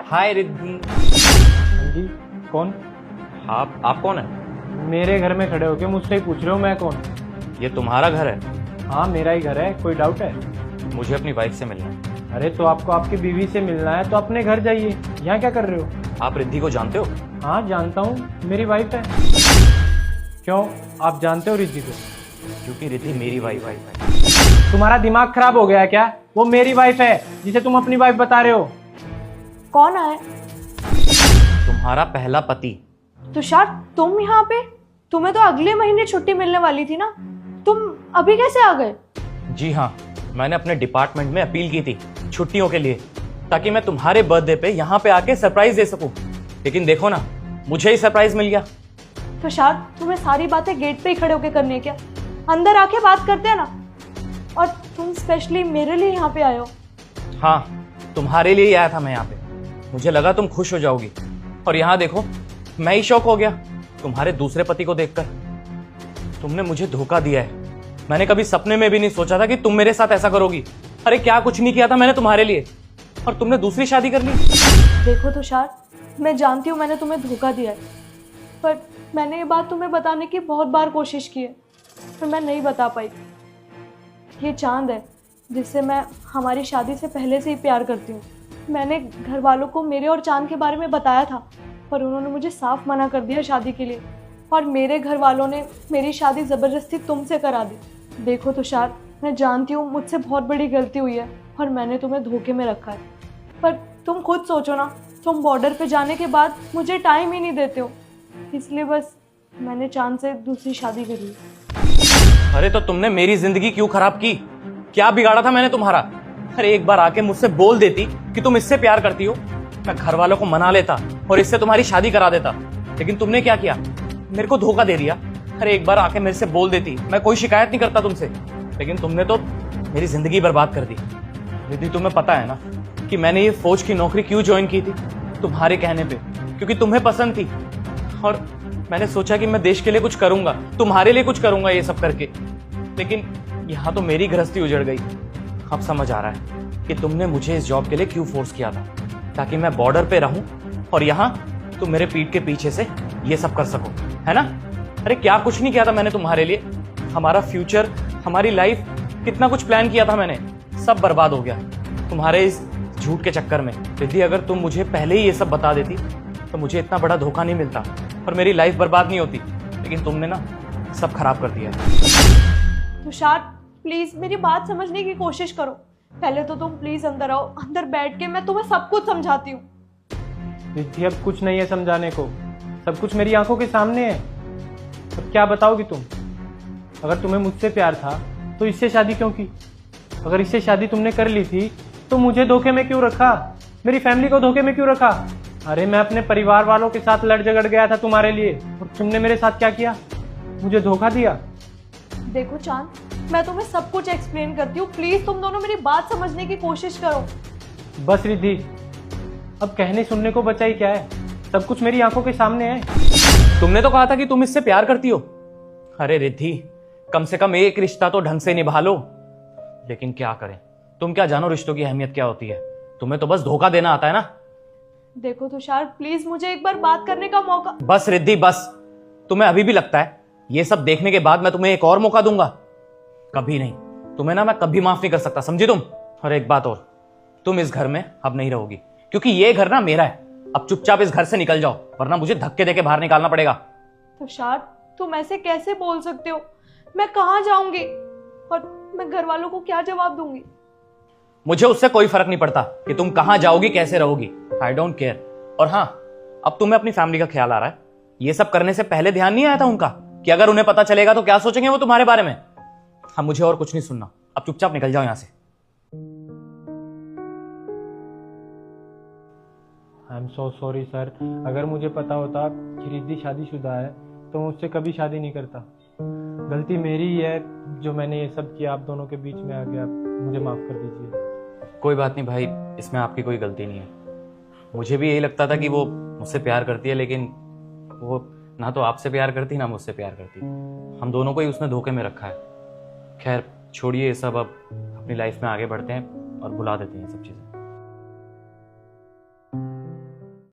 हाय रिद्धि। हाँ जी, कौन? आप कौन है? मेरे घर में खड़े होके मुझसे ही पूछ रहे हो मैं कौन? ये तुम्हारा घर है? हाँ मेरा ही घर है, कोई डाउट है? मुझे अपनी वाइफ से मिलना है। अरे तो आपको आपकी बीवी से मिलना है तो अपने घर जाइए, यहाँ क्या कर रहे हो? आप रिद्धि को जानते हो? हाँ जानता हूँ, मेरी वाइफ है। क्यों, आप जानते हो रिद्धि को? क्योंकि रिद्धि मेरी वाइफ है। तुम्हारा दिमाग खराब हो गया है क्या? वो मेरी वाइफ है जिसे तुम अपनी वाइफ बता रहे हो। कौन है? तुम्हारा पहला पति। तुषार, तुम यहाँ पे? तुम्हें तो अगले महीने छुट्टी मिलने वाली थी ना, तुम अभी कैसे आ गए? जी हाँ, मैंने अपने डिपार्टमेंट में अपील की थी छुट्टियों के लिए, ताकि मैं तुम्हारे बर्थडे पे यहाँ पे आके सरप्राइज दे सकूं। लेकिन देखो ना, मुझे ही सरप्राइज मिल गया। तुषार, तुम्हें सारी बातें गेट पे ही खड़े होके करनी है क्या? अंदर आके बात करते हैं ना। और तुम स्पेशली मेरे लिए यहाँ पे आए हो? हाँ, तुम्हारे लिए ही आया था मैं यहाँ पे। मुझे लगा तुम खुश हो जाओगी, और यहाँ देखो मैं ही शॉक हो गया तुम्हारे दूसरे पति को देखकर। तुमने मुझे धोखा दिया है। मैंने कभी सपने में भी नहीं सोचा था कि तुम मेरे साथ ऐसा करोगी। अरे क्या कुछ नहीं किया था मैंने तुम्हारे लिए, और तुमने दूसरी शादी कर ली। देखो तुषार, मैं जानती हूँ मैंने तुम्हें धोखा दिया है, पर मैंने ये बात तुम्हें बताने की बहुत बार कोशिश की है, पर मैं नहीं बता पाई। ये चांद है जिससे मैं हमारी शादी से पहले से ही प्यार करती हूँ। मैंने घर वालों को मेरे और चांद के बारे में बताया था, पर उन्होंने मुझे साफ मना कर दिया शादी के लिए, और मेरे घर वालों ने मेरी शादी ज़बरदस्ती तुमसे करा दी। देखो तुषार, मैं जानती हूँ मुझसे बहुत बड़ी गलती हुई है और मैंने तुम्हें धोखे में रखा है, पर तुम खुद सोचो ना, तुम बॉर्डर पे जाने के बाद मुझे टाइम ही नहीं देते हो, इसलिए बस मैंने चांद से दूसरी शादी कर ली। अरे तो तुमने मेरी जिंदगी क्यों खराब की? क्या बिगाड़ा था मैंने तुम्हारा? अरे एक बार आके मुझसे बोल देती कि तुम इससे प्यार करती हो, मैं घर वालों को मना लेता और इससे तुम्हारी शादी करा देता। लेकिन तुमने क्या किया? मेरे को धोखा दे दिया। अरे एक बार आके मेरे से बोल देती, मैं कोई शिकायत नहीं करता तुमसे। लेकिन तुमने तो मेरी जिंदगी बर्बाद कर दी। दीदी तुम्हें पता है ना कि मैंने ये फौज की नौकरी क्यों ज्वाइन की थी? तुम्हारे कहने पे, क्योंकि तुम्हें पसंद थी, और मैंने सोचा कि मैं देश के लिए कुछ करूंगा, तुम्हारे लिए कुछ करूंगा ये सब करके। लेकिन यहाँ तो मेरी गृहस्थी उजड़ गई। अब समझ आ रहा है कि तुमने मुझे इस जॉब के लिए क्यों फोर्स किया था, ताकि मैं बॉर्डर पे रहूं और यहाँ तुम मेरे पीठ के पीछे से ये सब कर सको, है ना? अरे क्या कुछ नहीं किया था मैंने तुम्हारे लिए। हमारा फ्यूचर, हमारी लाइफ, कितना कुछ प्लान किया था मैंने, सब बर्बाद हो गया तुम्हारे इस झूठ के चक्कर में। दीदी अगर तुम मुझे पहले ही ये सब बता देती तो मुझे इतना बड़ा धोखा नहीं मिलता और मेरी लाइफ बर्बाद नहीं होती। लेकिन तुमने ना सब खराब कर दिया। तुषार प्लीज मेरी बात समझने की कोशिश करो। पहले तो तुम प्लीज अंदर आओ, अंदर बैठ के मैं तुम्हें सब कुछ समझाती हूँ। रिद्धि अब कुछ नहीं है समझाने को, सब कुछ मेरी आंखों के सामने है। अब क्या बताओगी तुम? अगर तुम्हें मुझसे प्यार था तो इससे शादी क्यों की? अगर इससे शादी तुमने कर ली थी तो मुझे धोखे में क्यों रखा? मेरी फैमिली को धोखे में क्यों रखा? अरे मैं अपने परिवार वालों के साथ लड़ झगड़ गया था तुम्हारे लिए, और तुमने मेरे साथ क्या किया? मुझे धोखा दिया। देखो चांद, मैं तुम्हें सब कुछ एक्सप्लेन करती हूँ, प्लीज तुम दोनों मेरी बात समझने की कोशिश करो। बस रिद्धि, अब कहने सुनने को बचा ही क्या है? सब कुछ मेरी आंखों के सामने है। तुमने तो कहा था कि तुम इससे प्यार करती हो। अरे रिद्धि, कम से कम एक रिश्ता तो ढंग से निभा लो। लेकिन क्या करें, तुम क्या जानो रिश्तों की अहमियत क्या होती है? तुम्हें तो बस धोखा देना आता है ना। देखो तुषार, प्लीज मुझे एक बार बात करने का मौका। बस रिद्धि बस, तुम्हें अभी भी लगता है ये सब देखने के बाद मैं तुम्हें एक और मौका दूंगा? कभी नहीं। तुम्हें ना मैं कभी माफ नहीं कर सकता, समझी तुम? और एक बात और, तुम इस घर में अब नहीं रहोगी, क्योंकि ये घर ना मेरा है। अब चुपचाप इस घर से निकल जाओ, वरना मुझे धक्के देके बाहर निकालना पड़ेगा। तुषार तुम ऐसे कैसे बोल सकते हो? मैं कहाँ जाऊंगी और मैं घर वालों को क्या जवाब दूंगी? मुझे उससे कोई फर्क नहीं पड़ता कि तुम कहां जाओगी, कैसे रहोगी। I don't care. और हाँ, अब तुम्हें अपनी फैमिली का ख्याल आ रहा है। ये सब करने से पहले ध्यान नहीं आया था उनका कि अगर उन्हें पता चलेगा तो क्या सोचेंगे वो तुम्हारे बारे में? हाँ, मुझे और कुछ नहीं सुनना। अब चुपचाप निकल जाओ यहां से। I am so sorry sir. अगर मुझे पता होता कि रिद्धि शादीशुदा है तो मैं उससे कभी शादी नहीं करता। गलती मेरी ही है जो मैंने ये सब किया, आप दोनों के बीच में आ गया। मुझे माफ कर दीजिए। कोई बात नहीं भाई, इसमें आपकी कोई गलती नहीं है। मुझे भी यही लगता था कि वो मुझसे प्यार करती है, लेकिन वो ना तो आपसे प्यार करती ना मुझसे प्यार करती। हम दोनों को ही उसने धोखे में रखा है। खैर छोड़िए ये सब, अब अपनी लाइफ में आगे बढ़ते हैं और भुला देते हैं ये सब चीज़।